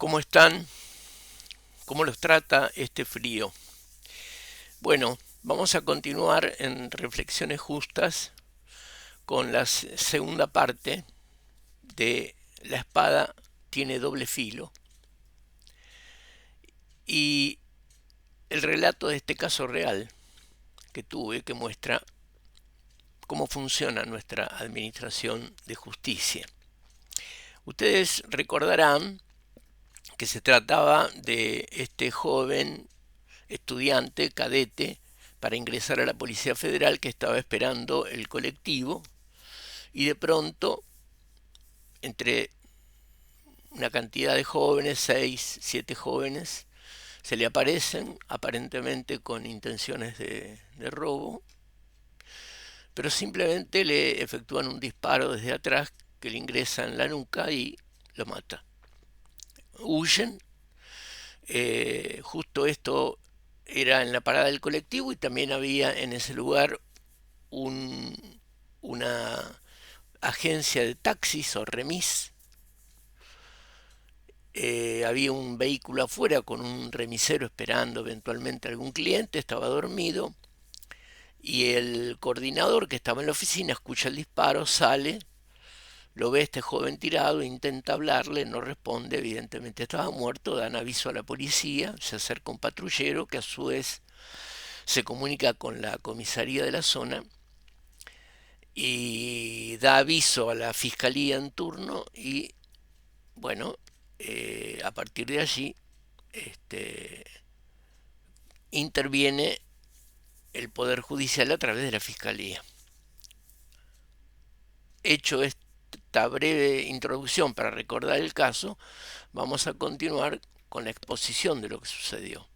¿Cómo están? ¿Cómo los trata este frío? Bueno, vamos a continuar en Reflexiones Justas con la segunda parte de La espada tiene doble filo y el relato de este caso real que tuve que muestra cómo funciona nuestra administración de justicia. Ustedes recordarán que se trataba de este joven estudiante, cadete, para ingresar a la Policía Federal que estaba esperando el colectivo y de pronto, entre una cantidad de jóvenes, 6, 7 jóvenes, se le aparecen aparentemente con intenciones de robo, pero simplemente le efectúan un disparo desde atrás que le ingresa en la nuca y lo mata. Huyen. Justo esto era en la parada del colectivo y también había en ese lugar una agencia de taxis o remis. Había un vehículo afuera con un remisero esperando eventualmente algún cliente, estaba dormido y el coordinador que estaba en la oficina escucha el disparo, sale, lo ve este joven tirado, intenta hablarle, no responde, evidentemente estaba muerto, dan aviso a la policía, se acerca un patrullero que a su vez se comunica con la comisaría de la zona y da aviso a la fiscalía en turno y bueno, a partir de allí este, interviene el Poder Judicial a través de la Fiscalía. Hecho esta breve introducción para recordar el caso, vamos a continuar con la exposición de lo que sucedió.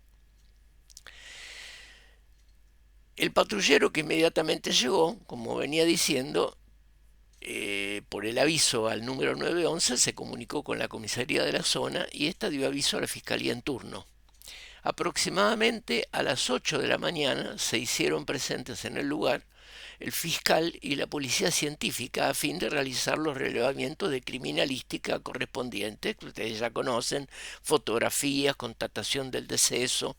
El patrullero que inmediatamente llegó, como venía diciendo, por el aviso al número 911 se comunicó con la comisaría de la zona y esta dio aviso a la fiscalía en turno. Aproximadamente a las 8 de la mañana se hicieron presentes en el lugar el fiscal y la policía científica a fin de realizar los relevamientos de criminalística correspondientes, que ustedes ya conocen, fotografías, constatación del deceso,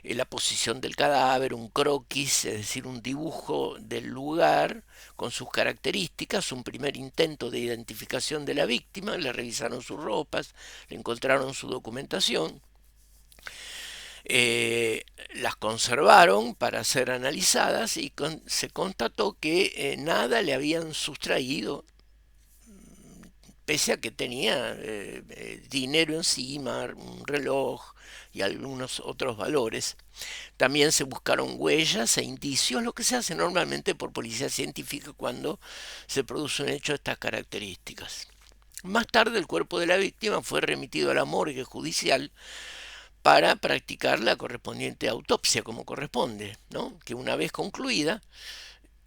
la posición del cadáver, un croquis, es decir, un dibujo del lugar con sus características, un primer intento de identificación de la víctima, le revisaron sus ropas, le encontraron su documentación, las conservaron para ser analizadas y se constató que nada le habían sustraído, pese a que tenía dinero encima, un reloj y algunos otros valores. También se buscaron huellas e indicios, lo que se hace normalmente por policía científica cuando se produce un hecho de estas características. Más tarde el cuerpo de la víctima fue remitido a la morgue judicial para practicar la correspondiente autopsia como corresponde, ¿no? Que una vez concluida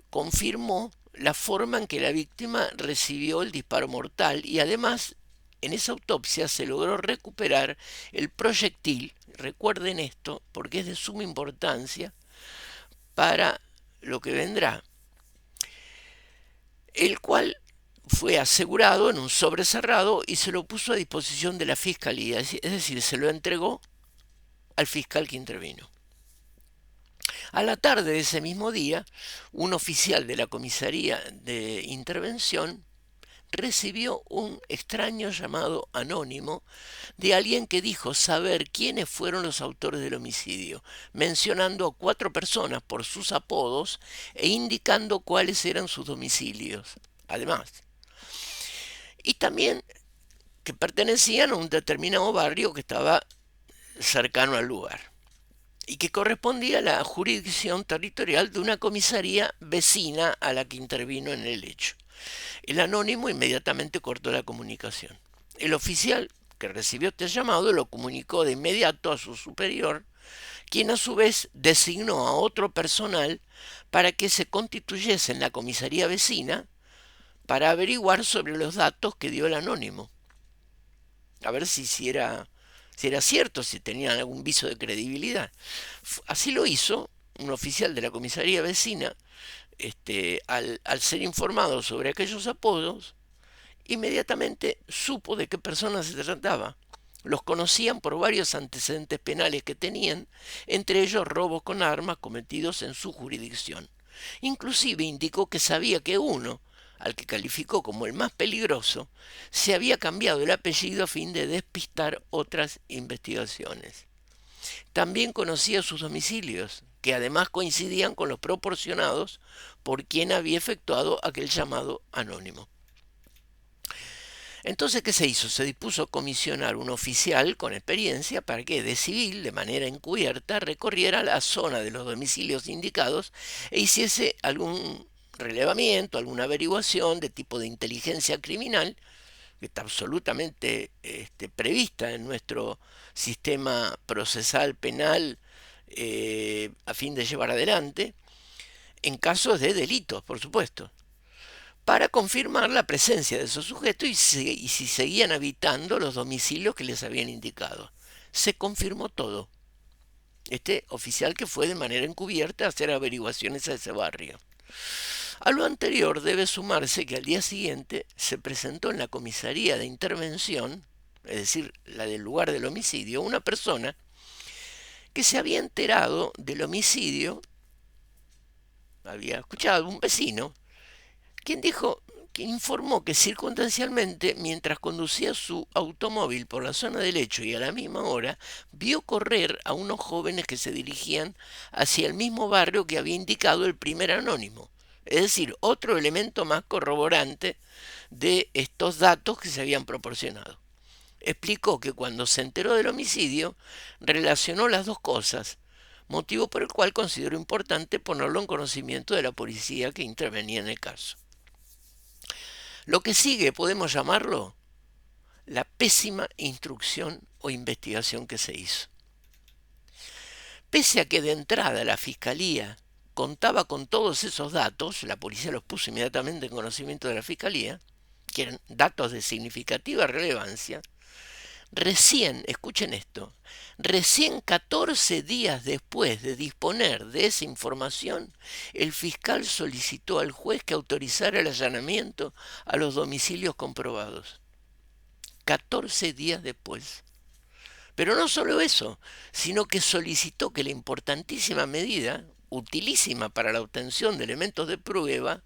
confirmó la forma en que la víctima recibió el disparo mortal y además en esa autopsia se logró recuperar el proyectil, recuerden esto porque es de suma importancia para lo que vendrá, el cual fue asegurado en un sobre cerrado y se lo puso a disposición de la fiscalía, es decir, se lo entregó al fiscal que intervino. A la tarde de ese mismo día, un oficial de la comisaría de intervención recibió un extraño llamado anónimo de alguien que dijo saber quiénes fueron los autores del homicidio, mencionando a 4 personas por sus apodos e indicando cuáles eran sus domicilios. Además, y también que pertenecían a un determinado barrio que estaba cercano al lugar y que correspondía a la jurisdicción territorial de una comisaría vecina a la que intervino en el hecho. El anónimo inmediatamente cortó la comunicación. El oficial que recibió este llamado lo comunicó de inmediato a su superior, quien a su vez designó a otro personal para que se constituyese en la comisaría vecina para averiguar sobre los datos que dio el anónimo. A ver si era cierto, si tenían algún viso de credibilidad. Así lo hizo un oficial de la comisaría vecina, al ser informado sobre aquellos apodos, inmediatamente supo de qué persona se trataba. Los conocían por varios antecedentes penales que tenían, entre ellos robos con armas cometidos en su jurisdicción. Inclusive indicó que sabía que uno, al que calificó como el más peligroso, se había cambiado el apellido a fin de despistar otras investigaciones. También conocía sus domicilios, que además coincidían con los proporcionados por quien había efectuado aquel llamado anónimo. Entonces, ¿qué se hizo? Se dispuso a comisionar un oficial con experiencia para que, de civil, de manera encubierta, recorriera la zona de los domicilios indicados e hiciese algún relevamiento, alguna averiguación de tipo de inteligencia criminal, que está absolutamente prevista en nuestro sistema procesal penal a fin de llevar adelante, en casos de delitos, por supuesto, para confirmar la presencia de esos sujetos y si seguían habitando los domicilios que les habían indicado. Se confirmó todo. Este oficial que fue de manera encubierta a hacer averiguaciones a ese barrio. A lo anterior debe sumarse que al día siguiente se presentó en la comisaría de intervención, es decir, la del lugar del homicidio, una persona que se había enterado del homicidio, había escuchado un vecino, quien dijo, que informó que circunstancialmente, mientras conducía su automóvil por la zona del hecho y a la misma hora, vio correr a unos jóvenes que se dirigían hacia el mismo barrio que había indicado el primer anónimo. Es decir, otro elemento más corroborante de estos datos que se habían proporcionado. Explicó que cuando se enteró del homicidio, relacionó las dos cosas, motivo por el cual consideró importante ponerlo en conocimiento de la policía que intervenía en el caso. Lo que sigue podemos llamarlo la pésima instrucción o investigación que se hizo. Pese a que de entrada la Fiscalía contaba con todos esos datos, la policía los puso inmediatamente en conocimiento de la Fiscalía, que eran datos de significativa relevancia, recién, escuchen esto, recién 14 días después de disponer de esa información, el fiscal solicitó al juez que autorizara el allanamiento a los domicilios comprobados. 14 días después. Pero no solo eso, sino que solicitó que la importantísima medida, utilísima para la obtención de elementos de prueba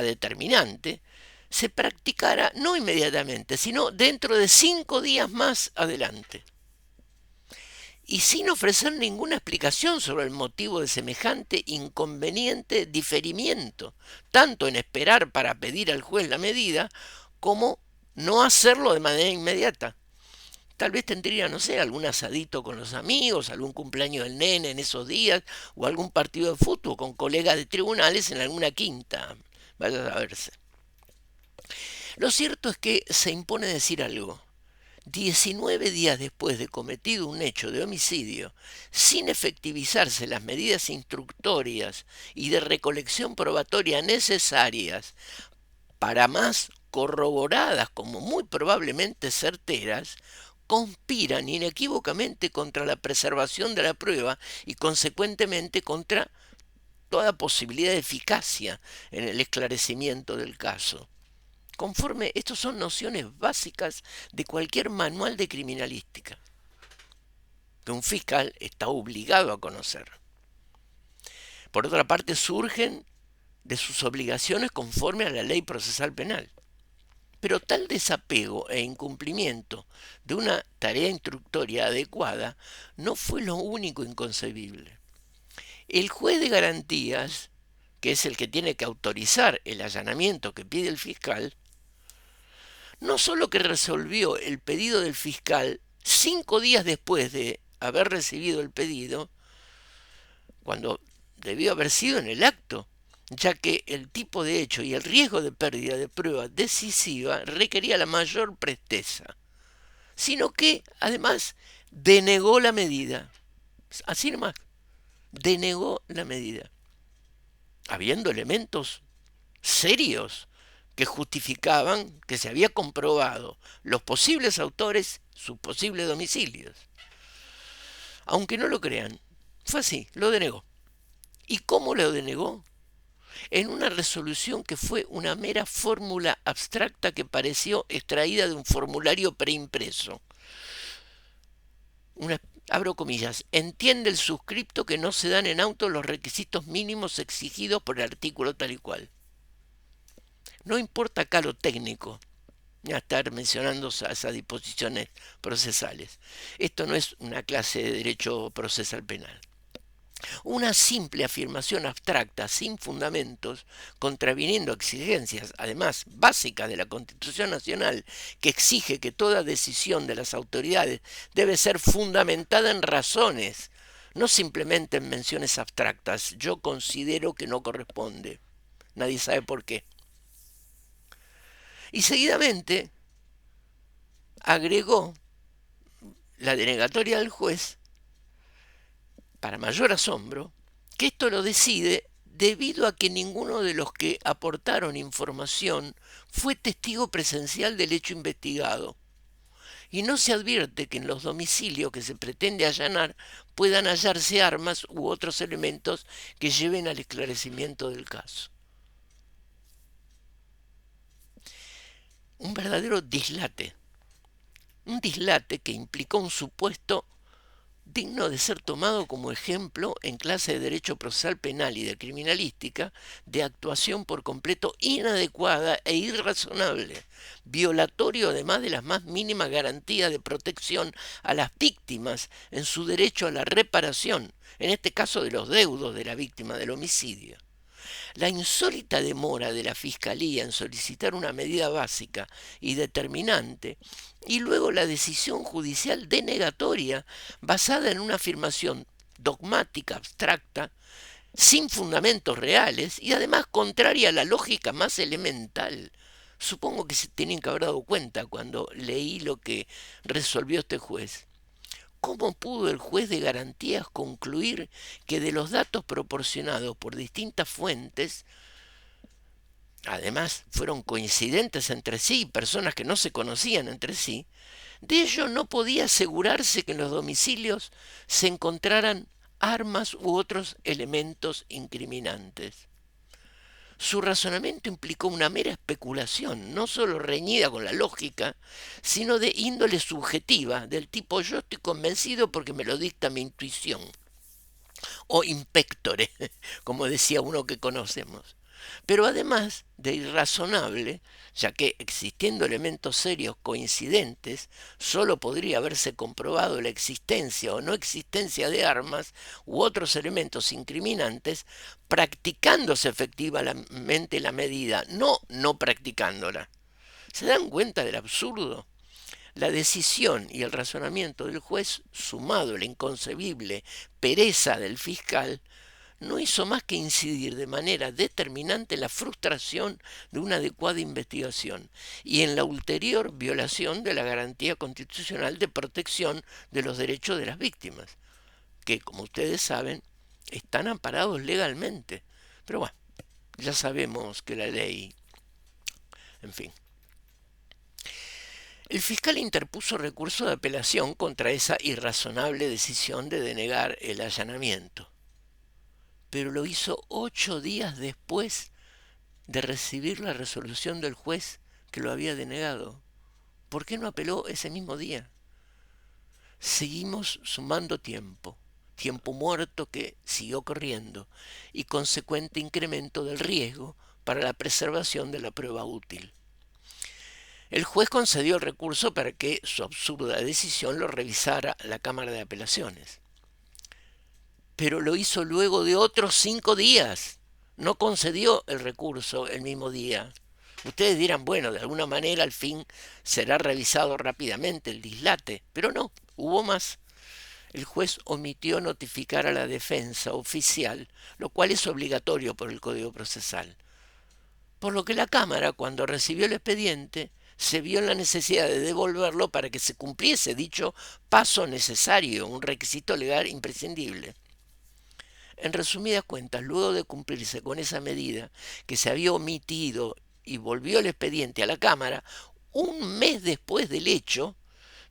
determinante, se practicara no inmediatamente, sino dentro de 5 días más adelante. Y sin ofrecer ninguna explicación sobre el motivo de semejante inconveniente diferimiento, tanto en esperar para pedir al juez la medida, como no hacerlo de manera inmediata. Tal vez tendría, no sé, algún asadito con los amigos, algún cumpleaños del nene en esos días, o algún partido de fútbol con colegas de tribunales en alguna quinta. Vaya a verse. Lo cierto es que se impone decir algo. 19 días después de cometido un hecho de homicidio, sin efectivizarse las medidas instructorias y de recolección probatoria necesarias para más corroboradas como muy probablemente certeras, conspiran inequívocamente contra la preservación de la prueba y consecuentemente contra toda posibilidad de eficacia en el esclarecimiento del caso. Conforme, estos son nociones básicas de cualquier manual de criminalística, que un fiscal está obligado a conocer. Por otra parte, surgen de sus obligaciones conforme a la ley procesal penal. Pero tal desapego e incumplimiento de una tarea instructoria adecuada no fue lo único inconcebible. El juez de garantías, que es el que tiene que autorizar el allanamiento que pide el fiscal, no solo que resolvió el pedido del fiscal 5 días después de haber recibido el pedido, cuando debió haber sido en el acto, ya que el tipo de hecho y el riesgo de pérdida de prueba decisiva requería la mayor presteza, sino que además denegó la medida. Así nomás, denegó la medida, habiendo elementos serios que justificaban que se había comprobado los posibles autores, sus posibles domicilios. Aunque no lo crean, fue así, lo denegó. ¿Y cómo lo denegó? en una resolución que fue una mera fórmula abstracta que pareció extraída de un formulario preimpreso. Una, abro comillas, entiende el suscripto que no se dan en auto los requisitos mínimos exigidos por el artículo tal y cual. No importa acá lo técnico, ni a estar mencionando esas disposiciones procesales. Esto no es una clase de derecho procesal penal. Una simple afirmación abstracta, sin fundamentos, contraviniendo exigencias, además básicas de la Constitución Nacional, que exige que toda decisión de las autoridades debe ser fundamentada en razones, no simplemente en menciones abstractas. Yo considero que no corresponde. Nadie sabe por qué. Y seguidamente agregó la denegatoria del juez, para mayor asombro, que esto lo decide debido a que ninguno de los que aportaron información fue testigo presencial del hecho investigado. Y no se advierte que en los domicilios que se pretende allanar puedan hallarse armas u otros elementos que lleven al esclarecimiento del caso. Un verdadero dislate. Un dislate que implicó un supuesto digno de ser tomado como ejemplo en clase de Derecho Procesal Penal y de Criminalística, de actuación por completo inadecuada e irrazonable, violatorio además de las más mínimas garantías de protección a las víctimas en su derecho a la reparación, en este caso de los deudos de la víctima del homicidio. La insólita demora de la Fiscalía en solicitar una medida básica y determinante, y luego la decisión judicial denegatoria basada en una afirmación dogmática, abstracta, sin fundamentos reales y además contraria a la lógica más elemental. Supongo que se tienen que haber dado cuenta cuando leí lo que resolvió este juez. ¿Cómo pudo el juez de garantías concluir que de los datos proporcionados por distintas fuentes, además fueron coincidentes entre sí, personas que no se conocían entre sí, de ello no podía asegurarse que en los domicilios se encontraran armas u otros elementos incriminantes? Su razonamiento implicó una mera especulación, no solo reñida con la lógica, sino de índole subjetiva, del tipo yo estoy convencido porque me lo dicta mi intuición, o impectore, como decía uno que conocemos. Pero además de irrazonable, ya que existiendo elementos serios coincidentes, sólo podría haberse comprobado la existencia o no existencia de armas u otros elementos incriminantes, practicándose efectivamente la medida, no practicándola. ¿Se dan cuenta del absurdo? La decisión y el razonamiento del juez, sumado a la inconcebible pereza del fiscal, no hizo más que incidir de manera determinante en la frustración de una adecuada investigación y en la ulterior violación de la garantía constitucional de protección de los derechos de las víctimas, que, como ustedes saben, están amparados legalmente. Pero bueno, ya sabemos que la ley, en fin. El fiscal interpuso recurso de apelación contra esa irrazonable decisión de denegar el allanamiento, pero lo hizo 8 días después de recibir la resolución del juez que lo había denegado. ¿Por qué no apeló ese mismo día? Seguimos sumando tiempo, tiempo muerto que siguió corriendo y consecuente incremento del riesgo para la preservación de la prueba útil. El juez concedió el recurso para que su absurda decisión lo revisara la Cámara de Apelaciones. Pero lo hizo luego de otros 5 días. No concedió el recurso el mismo día. Ustedes dirán, bueno, de alguna manera al fin será revisado rápidamente el dislate, pero no, hubo más. El juez omitió notificar a la defensa oficial, lo cual es obligatorio por el Código Procesal. Por lo que la Cámara, cuando recibió el expediente, se vio en la necesidad de devolverlo para que se cumpliese dicho paso necesario, un requisito legal imprescindible. En resumidas cuentas, luego de cumplirse con esa medida que se había omitido y volvió el expediente a la Cámara, un mes después del hecho,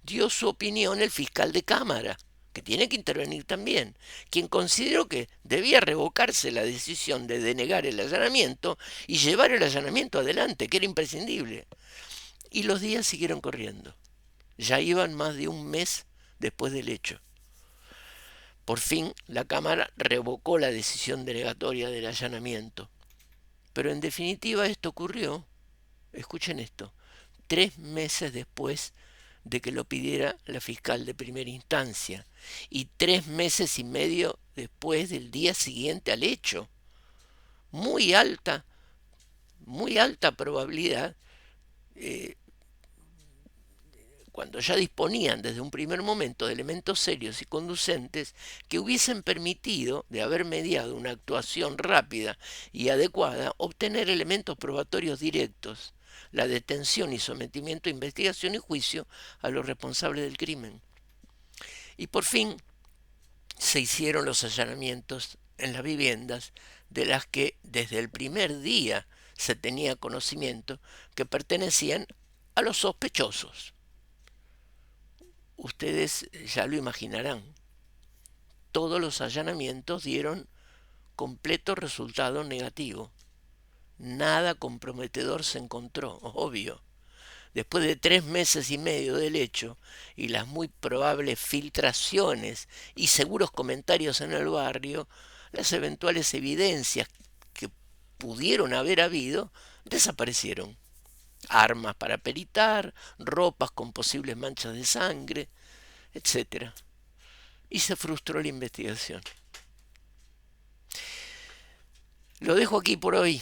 dio su opinión el fiscal de Cámara, que tiene que intervenir también, quien consideró que debía revocarse la decisión de denegar el allanamiento y llevar el allanamiento adelante, que era imprescindible. Y los días siguieron corriendo. Ya iban más de un mes después del hecho. Por fin la Cámara revocó la decisión denegatoria del allanamiento. Pero en definitiva esto ocurrió, escuchen esto, 3 meses después de que lo pidiera la fiscal de primera instancia y 3 meses y medio después del día siguiente al hecho. Muy alta, muy alta probabilidad, eh, cuando ya disponían desde un primer momento de elementos serios y conducentes que hubiesen permitido, de haber mediado una actuación rápida y adecuada, obtener elementos probatorios directos, la detención y sometimiento a investigación y juicio a los responsables del crimen. Y por fin se hicieron los allanamientos en las viviendas de las que desde el primer día se tenía conocimiento que pertenecían a los sospechosos. Ustedes ya lo imaginarán. Todos los allanamientos dieron completo resultado negativo. Nada comprometedor se encontró, obvio. Después de 3 meses y medio del hecho y las muy probables filtraciones y seguros comentarios en el barrio, las eventuales evidencias que pudieron haber habido desaparecieron. Armas para peritar, ropas con posibles manchas de sangre, etcétera. Y se frustró la investigación. Lo dejo aquí por hoy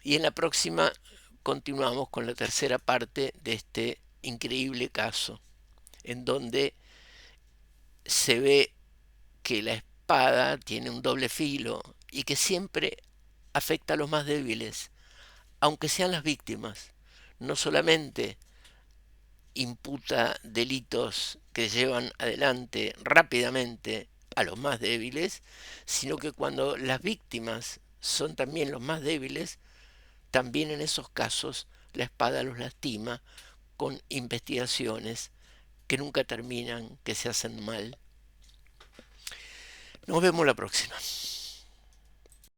y en la próxima continuamos con la tercera parte de este increíble caso, en donde se ve que la espada tiene un doble filo y que siempre afecta a los más débiles, aunque sean las víctimas. No solamente imputa delitos que llevan adelante rápidamente a los más débiles, sino que cuando las víctimas son también los más débiles, también en esos casos la espada los lastima con investigaciones que nunca terminan, que se hacen mal. Nos vemos la próxima.